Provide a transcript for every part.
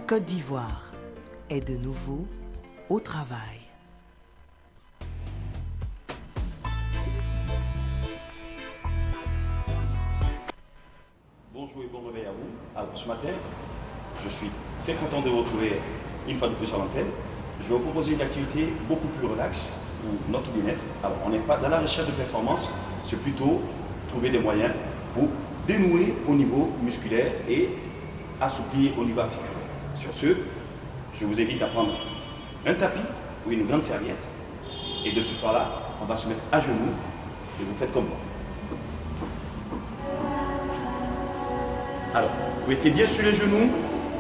Côte d'Ivoire est de nouveau au travail. Bonjour et bon réveil à vous. Alors ce matin, je suis très content de vous retrouver une fois de plus sur l'antenne. Je vais vous proposer une activité beaucoup plus relaxe pour notre bien-être. Alors on n'est pas dans la recherche de performance, c'est plutôt trouver des moyens pour dénouer au niveau musculaire et assouplir au niveau articulaire. Sur ce, je vous invite à prendre un tapis ou une grande serviette et de ce pas-là, on va se mettre à genoux et vous faites comme moi. Alors, vous mettez bien sur les genoux,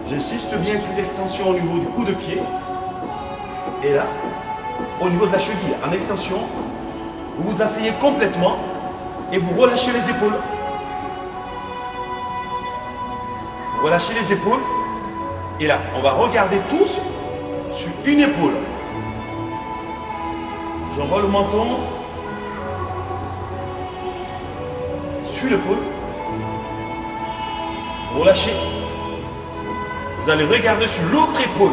j'insiste bien sur l'extension au niveau du coup de pied. Et là, au niveau de la cheville, en extension, vous vous asseyez complètement et vous relâchez les épaules. Vous relâchez les épaules. Et là, on va regarder tous sur une épaule. J'envoie le menton sur l'épaule. Relâchez. Vous allez regarder sur l'autre épaule.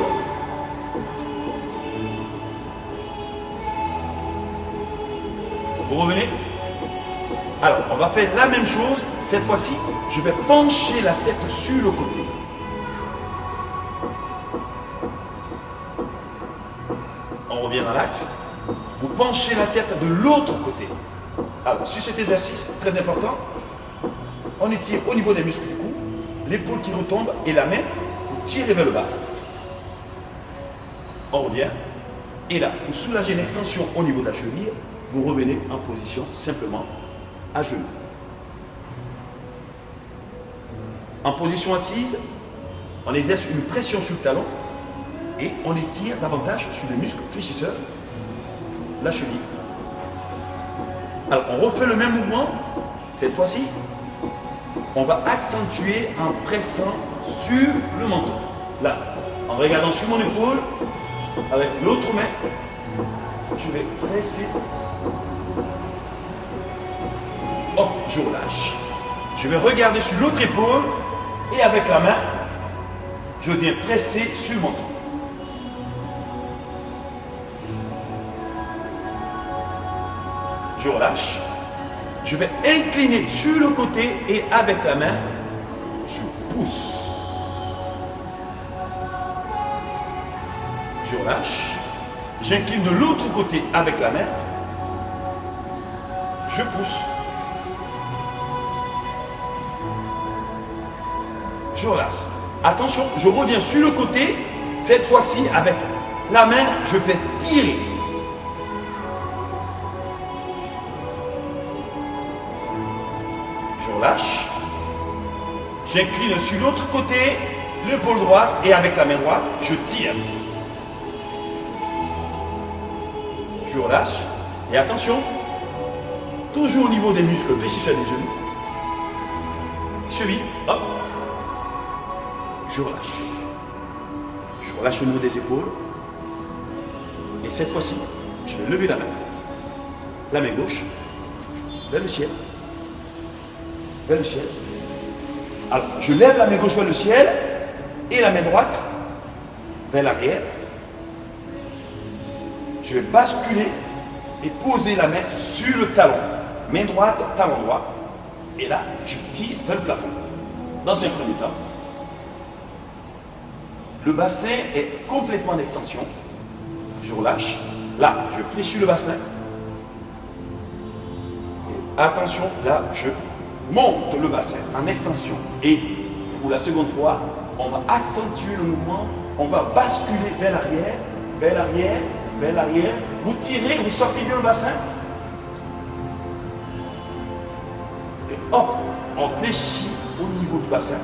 Vous revenez. Alors, on va faire la même chose. Cette fois-ci, je vais pencher la tête sur le côté. On revient dans l'axe. Vous penchez la tête de l'autre côté. Alors, sur cet exercice, très important, on étire au niveau des muscles du cou. L'épaule qui retombe et la main, vous tirez vers le bas. On revient. Et là, pour soulager l'extension au niveau de la cheville, vous revenez en position simplement à genoux. En position assise, on exerce une pression sur le talon et on étire davantage sur le muscle fléchisseur, la cheville. Alors, on refait le même mouvement. Cette fois-ci, on va accentuer en pressant sur le menton. Là, en regardant sur mon épaule, avec l'autre main, je vais presser. Hop, je relâche. Je vais regarder sur l'autre épaule et avec la main, je viens presser sur le menton. Je relâche. Je vais incliner sur le côté et avec la main, je pousse. Je relâche. J'incline de l'autre côté avec la main. Je pousse. Je relâche. Attention, je reviens sur le côté. Cette fois-ci, avec la main, je vais tirer. Je relâche. J'incline sur l'autre côté, l'épaule droite, et avec la main droite, je tire. Je relâche. Et attention, toujours au niveau des muscles fléchisseurs des genoux. Cheville, hop. Je relâche. Je relâche au niveau des épaules. Et cette fois-ci, je vais lever la main. La main gauche, vers le ciel. Vers le ciel. Alors, je lève la main gauche vers le ciel et la main droite vers l'arrière. Je vais basculer et poser la main sur le talon. Main droite, talon droit. Et là, je tire vers le plafond. Dans un premier temps, le bassin est complètement en extension. Je relâche. Là, je fléchis le bassin. Et attention, là, je monte le bassin en extension. Et pour la seconde fois, on va accentuer le mouvement. On va basculer vers l'arrière, vers l'arrière, vers l'arrière. Vous tirez, vous sortez bien le bassin. Et hop, on fléchit au niveau du bassin.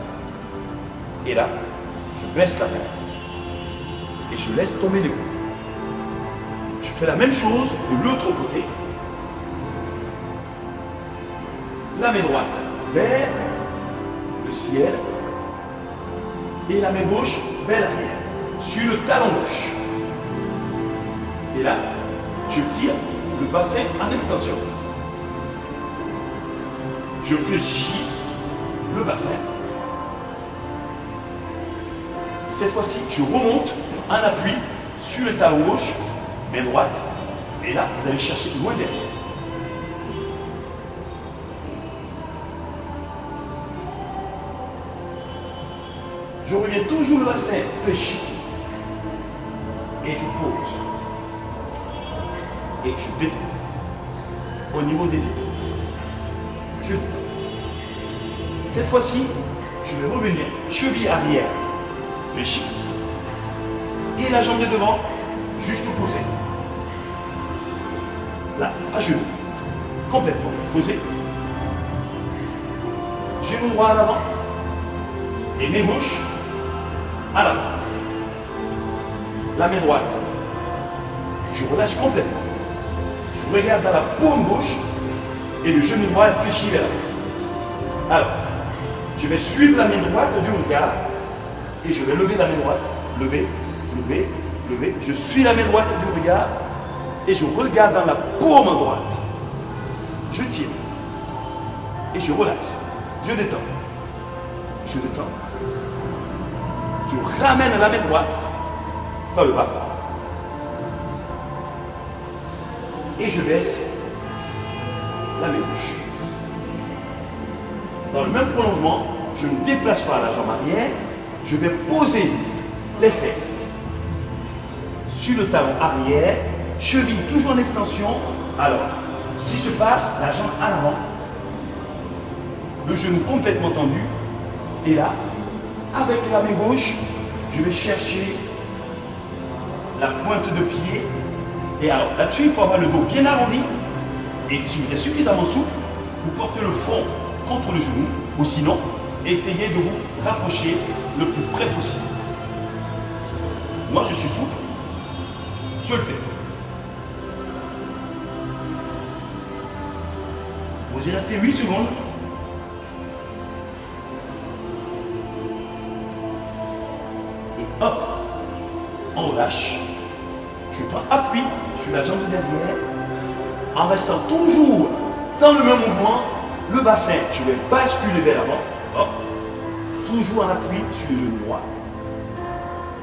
Et là, je baisse la main. Et je laisse tomber l'épaule. Je fais la même chose de l'autre côté. La main droite vers le ciel. Et la main gauche vers l'arrière. Sur le talon gauche. Et là, je tire le bassin en extension. Je fléchis le bassin. Cette fois-ci, je remonte en appui sur le talon gauche, main droite. Et là, vous allez chercher loin derrière. Je reviens toujours le bassin fléchi. Et je pose. Et je détends. Au niveau des épaules. Je détends. Cette fois-ci, je vais revenir cheville arrière fléchi. Et la jambe de devant, juste posée. Là, à genoux. Complètement posé. Genou droit à l'avant. Et main gauche à l'avant. La main droite. Je relâche complètement. Je regarde dans la paume gauche. Et le genou droit est fléchi vers l'avant. Alors, je vais suivre la main droite du regard. Et je vais lever la main droite. Lever, lever, lever. Je suis la main droite du regard. Et je regarde dans la paume droite. Je tire. Et je relaxe. Je détends. Je détends. Je ramène la main droite par le bas. Et je baisse la main gauche. Dans le même prolongement, je ne déplace pas la jambe arrière. Je vais poser les fesses sur le talon arrière. Cheville toujours en extension. Alors, ce qui se passe, la jambe à l'avant. Le genou complètement tendu. Et là, avec la main gauche, je vais chercher la pointe de pied. Et alors, là-dessus, il faut avoir le dos bien arrondi. Et si vous êtes suffisamment souple, vous portez le front contre le genou. Ou sinon, essayez de vous rapprocher le plus près possible. Moi, je suis souple. Je le fais. Vous y restez 8 secondes. Et hop, on relâche. Je prends appui sur la jambe de derrière. En restant toujours dans le même mouvement, le bassin, je vais basculer vers l'avant. Hop. Toujours en appui sur le genou droit.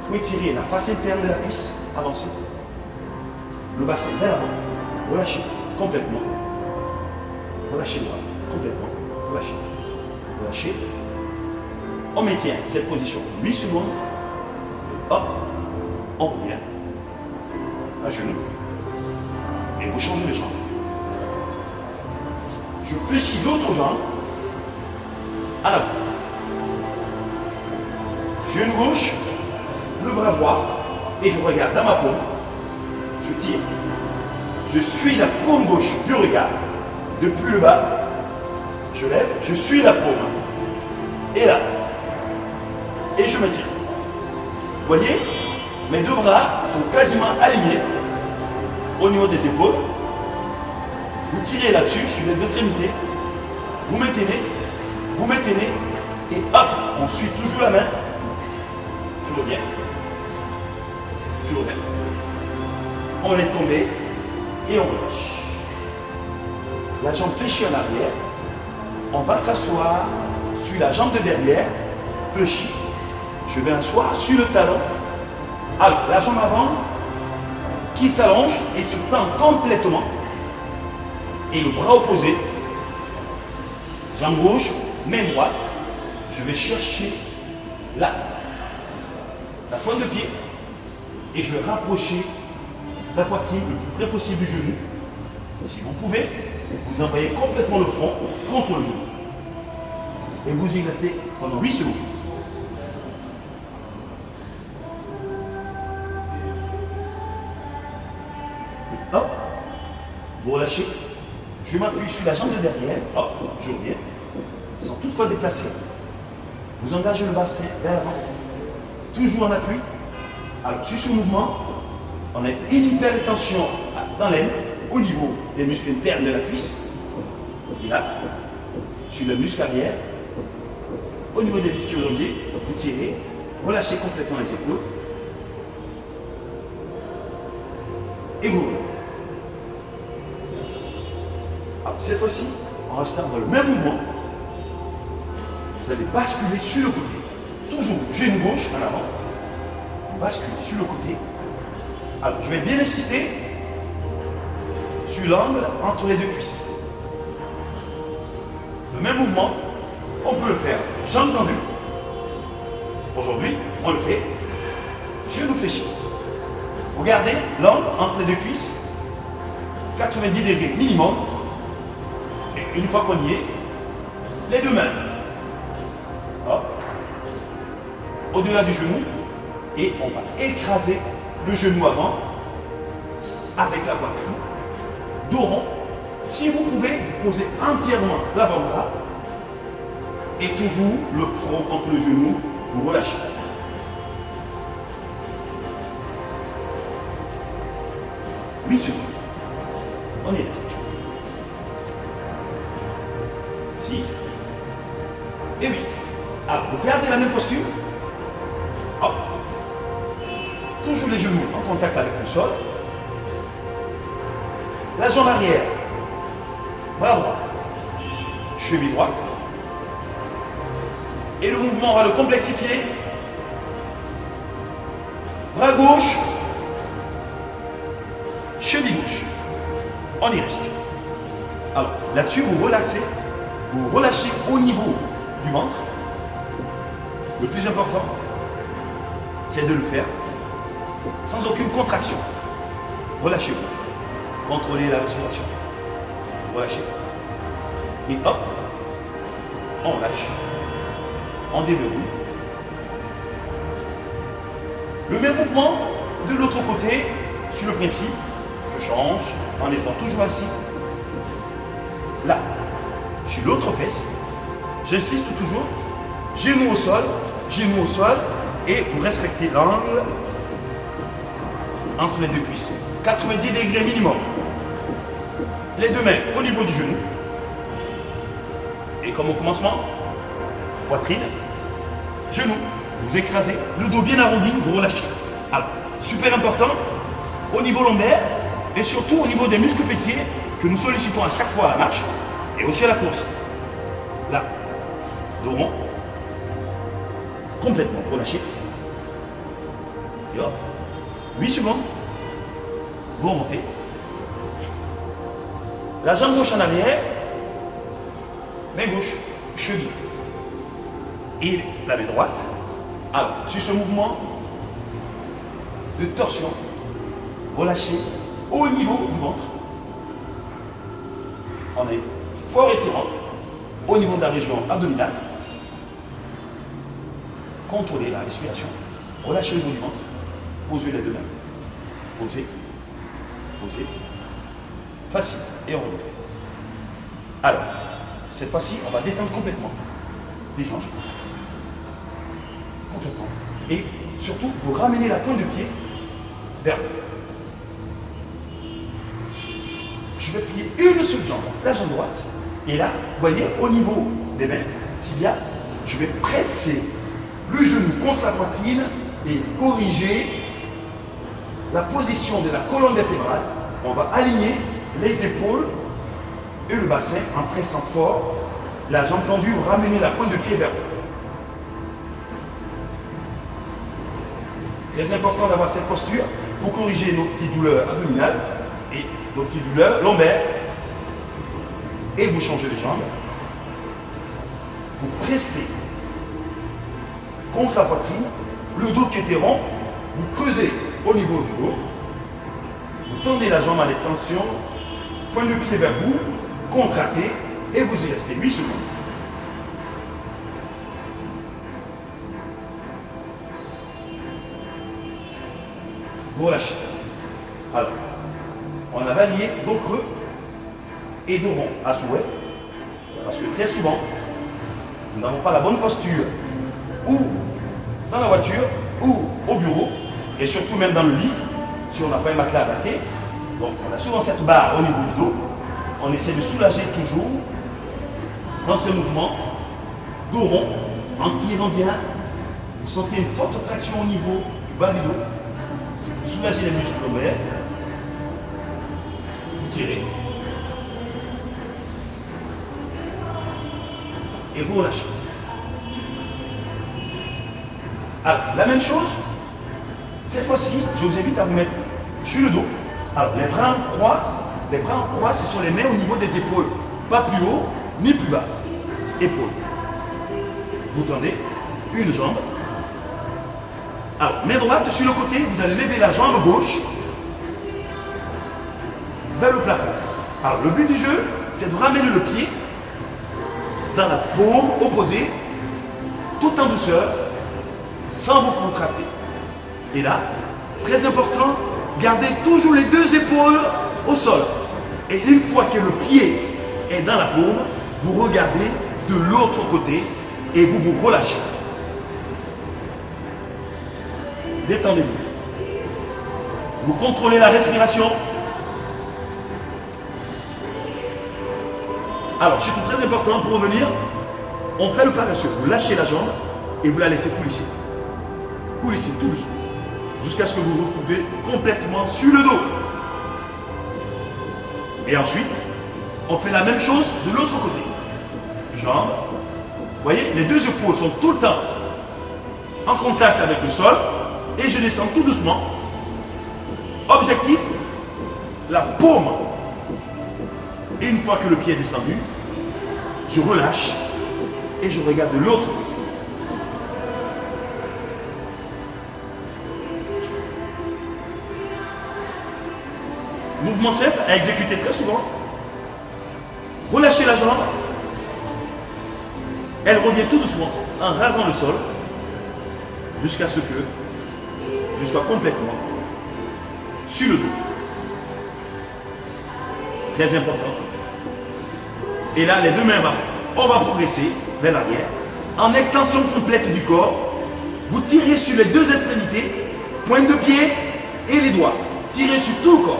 Vous pouvez tirer la face interne de la cuisse, avancez. Le bassin vers l'avant. Relâchez complètement. Relâchez le bras, complètement, relâchez, relâchez. On maintient cette position 8 secondes. Et hop, on revient à genoux. Et vous changez de jambe. Je fléchis l'autre jambe à l'avant. Genou gauche, le bras droit, et je regarde dans ma paume. Je tire. Je suis la paume gauche du regard. Depuis le bas, je lève, je suis la paume. Et là. Et je me tire. Vous voyez, mes deux bras sont quasiment alignés au niveau des épaules. Vous tirez là-dessus, sur les extrémités. Vous maintenez, et hop, on suit toujours la main. Tu reviens. Tu reviens. On laisse tomber et on relâche. La jambe fléchie en arrière. On va s'asseoir sur la jambe de derrière, fléchie. Je vais asseoir sur le talon. Alors, la jambe avant qui s'allonge et se tend complètement. Et le bras opposé. Jambe gauche, main droite. Je vais chercher là, la pointe de pied. Et je vais rapprocher la poitrine le plus près possible du genou. Si vous pouvez, vous envoyez complètement le front contre le genou. Et vous y restez pendant 8 secondes. Et hop, vous relâchez. Je m'appuie sur la jambe de derrière. Hop, je reviens. Sans toutefois déplacer. Vous engagez le bassin vers l'avant. Toujours en appui. Alors, sur ce mouvement, on a une hyper extension dans l'aine, au niveau des muscles internes de la cuisse. Et là, sur le muscle arrière, au niveau des ischio-jambiers, vous tirez, relâchez complètement les épaules. Et vous revenez. Alors, cette fois-ci, en restant dans le même mouvement, vous allez basculer sur le côté. Toujours genou gauche en avant. on bascule sur le côté. Alors, je vais bien insister sur l'angle entre les deux cuisses. Le même mouvement, on peut le faire jambe tendue. Aujourd'hui, on le fait genou fléchi. Regardez l'angle entre les deux cuisses, 90 degrés minimum. Et une fois qu'on y est, les deux mains au-delà du genou et on va écraser le genou avant avec la poitrine, dos rond. Si vous pouvez, vous posez entièrement l'avant-bras et toujours le front entre le genou, vous relâchez. Oui, secondes. On y reste. 6 et 8. Alors, vous gardez la même posture. Hop. Toujours les genoux en contact avec le sol. La jambe arrière. Bras droit. Cheville droite. Et le mouvement, on va le complexifier. Bras gauche. Cheville gauche. On y reste. Alors, là-dessus, vous relâchez au niveau du ventre. Le plus important, c'est de le faire sans aucune contraction. Relâchez-vous. Contrôlez la respiration. Relâchez. Et hop, on lâche. On déverrouille. Le même mouvement de l'autre côté, sur le principe, je change en étant toujours assis. Là, sur l'autre fesse, j'insiste toujours, genou au sol, et vous respectez l'angle entre les deux cuisses. 90 degrés minimum. Les deux mains au niveau du genou. Et comme au commencement, poitrine, genou, vous écrasez, le dos bien arrondi, vous relâchez. Alors, super important, au niveau lombaire et surtout au niveau des muscles fessiers que nous sollicitons à chaque fois à la marche et aussi à la course. Là, dos rond, complètement relâché. Et hop, 8 secondes, vous remontez. La jambe gauche en arrière, main gauche, cheville. Et la main droite. Alors, sur ce mouvement de torsion, relâchez au niveau du ventre. On est fort étirant au niveau de la région abdominale. Contrôlez la respiration. Relâchez le niveau du ventre. Posez les deux mains. Posez. Posez. Facile. Et on relève. Alors, cette fois-ci, on va détendre complètement les hanches. Complètement. Et surtout, vous ramenez la pointe de pied vers le. Je vais plier une seule jambe, la jambe droite. Et là, vous voyez, au niveau des mains, tibia, je vais presser le genou contre la poitrine et corriger la position de la colonne vertébrale. On va aligner les épaules et le bassin en pressant fort. La jambe tendue, vous ramenez la pointe de pied vers le. Très important d'avoir cette posture pour corriger nos petites douleurs abdominales et nos petites douleurs lombaires. Et vous changez les jambes. Vous pressez contre la poitrine, le dos qui était rond, vous creusez au niveau du dos, vous tendez la jambe à l'extension, point de pied vers vous, contractez et vous y restez 8 secondes. Vous relâchez. Alors, on a varié dos creux et dos rond à souhait, parce que très souvent, nous n'avons pas la bonne posture, ou dans la voiture, ou au bureau, et surtout même dans le lit, si on n'a pas un matelas adapté. Donc on a souvent cette barre au niveau du dos. On essaie de soulager toujours dans ce mouvement, dos rond, en tirant bien. Vous sentez une forte traction au niveau du bas du dos. Vous soulagez les muscles lombaires. Vous tirez. Et vous relâchez. Alors, la même chose Cette fois-ci, je vous invite à vous mettre sur le dos. Alors, les bras en croix, ce sont les mains au niveau des épaules. Pas plus haut, ni plus bas. Épaules. Vous tendez une jambe. Alors, main droite sur le côté, vous allez lever la jambe gauche vers le plafond. Alors, le but du jeu, c'est de ramener le pied dans la paume opposée, tout en douceur, sans vous contracter. Et là, très important, gardez toujours les deux épaules au sol. Et une fois que le pied est dans la paume, vous regardez de l'autre côté et vous vous relâchez. Détendez-vous. Vous contrôlez la respiration. Alors, c'est très important pour revenir. On fait le parachute. Vous lâchez la jambe et vous la laissez coulisser. Coulisser tout doucement. Jusqu'à ce que vous vous retrouvez complètement sur le dos. Et ensuite, on fait la même chose de l'autre côté. Jambes. Vous voyez, les deux épaules sont tout le temps en contact avec le sol. Et je descends tout doucement. Objectif, la paume. Et une fois que le pied est descendu, je relâche et je regarde de l'autre côté. Mouvement simple à exécuter très souvent. Relâchez la jambe. Elle revient tout doucement en rasant le sol jusqu'à ce que je sois complètement sur le dos. Très important. Et là, les deux mains, on va progresser vers l'arrière. En extension complète du corps, vous tirez sur les deux extrémités, pointe de pied et les doigts. Tirez sur tout le corps.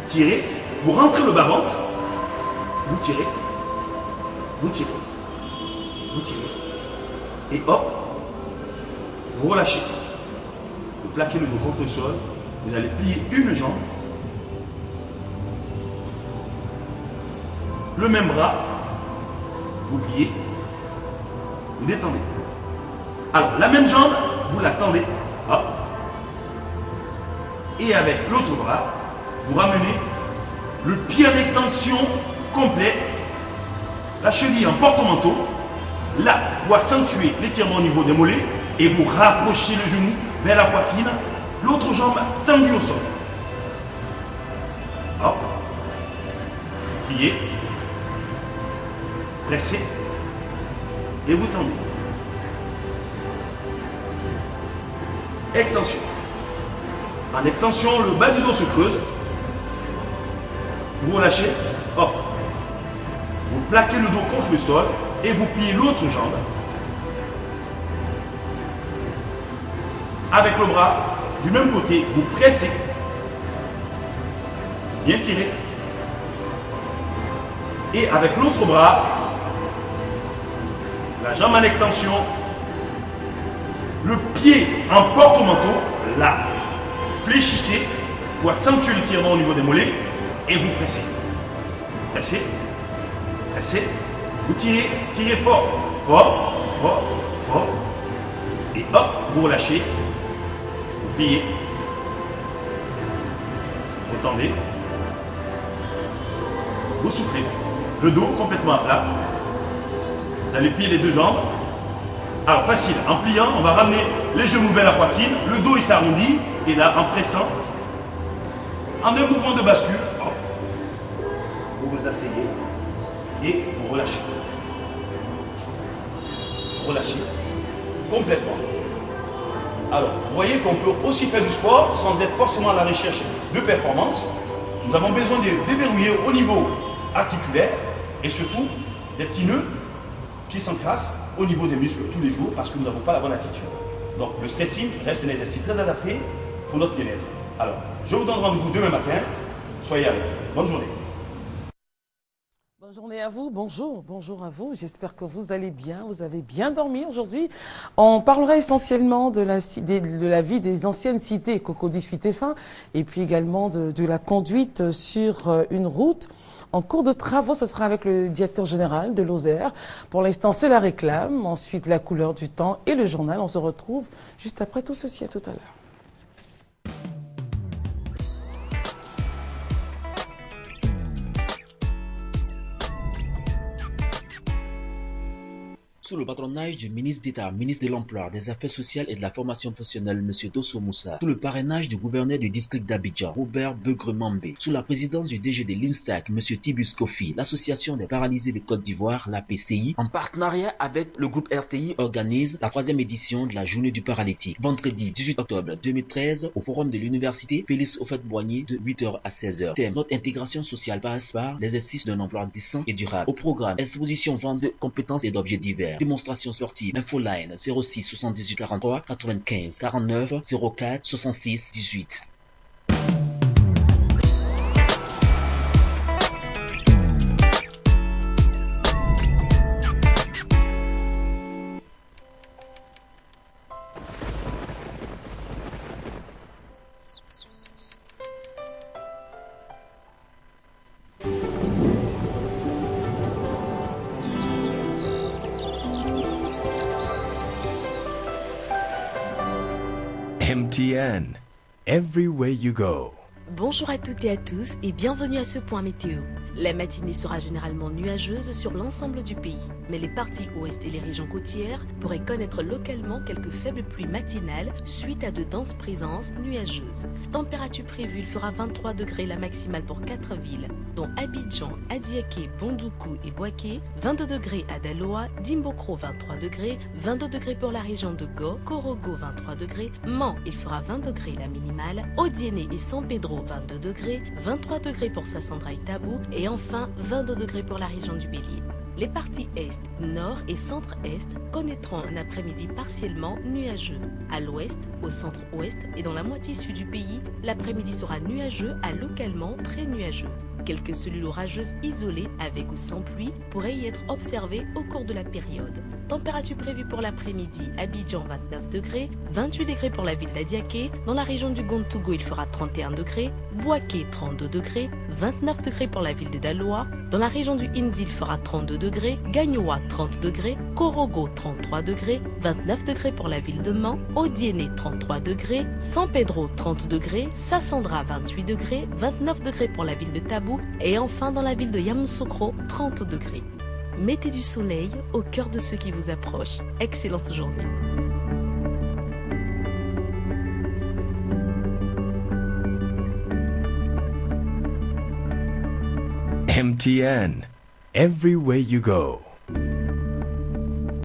Tirez, vous rentrez le bas-ventre, vous tirez, vous tirez, vous tirez, et hop, vous relâchez. Vous plaquez le dos contre le sol, vous allez plier une jambe, le même bras, vous pliez, vous détendez. Alors, la même jambe, vous la tendez, hop, et avec l'autre bras, vous ramenez le pied en extension complet, la cheville en porte-manteau, là, pour accentuer l'étirement au niveau des mollets, et vous rapprochez le genou vers la poitrine, l'autre jambe tendue au sol. Hop, pliez, pressez, et vous tendez. Extension. En extension, le bas du dos se creuse. Vous relâchez, hop. Vous plaquez le dos contre le sol et vous pliez l'autre jambe. Avec le bras du même côté, vous pressez. Bien tiré. Et avec l'autre bras, la jambe en extension, le pied en porte-manteau, là. Fléchissez pour accentuer l'étirement au niveau des mollets. Et vous pressez. Pressez. Pressez. Vous tirez. Tirez fort. Fort. Fort. Fort. Et hop, vous relâchez. Vous pliez. Vous tendez. Vous soufflez. Le dos complètement à plat. Vous allez plier les deux jambes. Alors facile. En pliant, on va ramener les genoux vers la poitrine. Le dos il s'arrondit. Et là, en pressant, en un mouvement de bascule, hop, vous vous asseyez et vous relâchez. Relâchez complètement. Alors, vous voyez qu'on peut aussi faire du sport sans être forcément à la recherche de performance. Nous avons besoin de déverrouiller au niveau articulaire et surtout des petits nœuds qui s'encrassent au niveau des muscles tous les jours parce que nous n'avons pas la bonne attitude. Donc, le stressing reste un exercice très adapté pour notre bien-être. Alors, je vous donne rendez-vous demain matin. Soyez avec nous. Bonne journée. Bonne journée à vous, bonjour à vous. J'espère que vous allez bien, vous avez bien dormi aujourd'hui. On parlera essentiellement de la vie des anciennes cités, Cocody Suite et Fin, et puis également de la conduite sur une route. En cours de travaux, ce sera avec le directeur général de Lozère. Pour l'instant, c'est la réclame, ensuite la couleur du temps et le journal. On se retrouve juste après tout ceci. À tout à l'heure. Sous le patronage du ministre d'État, ministre de l'Emploi, des Affaires sociales et de la formation professionnelle, M. Dosso Moussa. Sous le parrainage du gouverneur du district d'Abidjan, Robert Begremambé. Sous la présidence du DG de l'INSTAC, M. Tibus Kofi, l'Association des paralysés de Côte d'Ivoire, la PCI, en partenariat avec le groupe RTI, organise la 3e édition de la Journée du paralytique. Vendredi 18 octobre 2013, au forum de l'université Félix Houphouët-Boigny de 8h à 16h. Thème: notre intégration sociale passe par l'exercice d'un emploi décent et durable. Au programme: exposition, vente de compétences et d'objets divers. Démonstration sportive. Infoline 06 78 43 95 49 04 66 18. MTN, everywhere you go. Bonjour à toutes et à tous et bienvenue à ce point météo. La matinée sera généralement nuageuse sur l'ensemble du pays, mais les parties ouest et les régions côtières pourraient connaître localement quelques faibles pluies matinales suite à de denses présences nuageuses. Température prévue, il fera 23 degrés la maximale pour 4 villes, dont Abidjan, Adiaké, Bondoukou et Boaké, 22 degrés à Daloa, Dimbokro 23 degrés, 22 degrés pour la région de Go, Korogo 23 degrés, Mans il fera 20 degrés la minimale, Odiéné et San Pedro 22 degrés, 23 degrés pour Sassandra et Tabou et enfin 22 degrés pour la région du Bélier. Les parties est, nord et centre-est connaîtront un après-midi partiellement nuageux. À l'ouest, au centre-ouest et dans la moitié sud du pays, l'après-midi sera nuageux à localement très nuageux. Quelques cellules orageuses isolées avec ou sans pluie pourraient y être observées au cours de la période. Température prévue pour l'après-midi, Abidjan 29 degrés, 28 degrés pour la ville d'Adiaké, dans la région du Gontougo il fera 31 degrés, Boaké 32 degrés, 29 degrés pour la ville de Daloa, dans la région du Indi il fera 32 degrés, Gagnoa 30 degrés, Korogo 33 degrés, 29 degrés pour la ville de Mans, Odiéné 33 degrés, San Pedro 30 degrés, Sassandra 28 degrés, 29 degrés pour la ville de Tabou et enfin dans la ville de Yamoussoukro 30 degrés. Mettez du soleil au cœur de ceux qui vous approchent. Excellente journée. MTN, everywhere you go.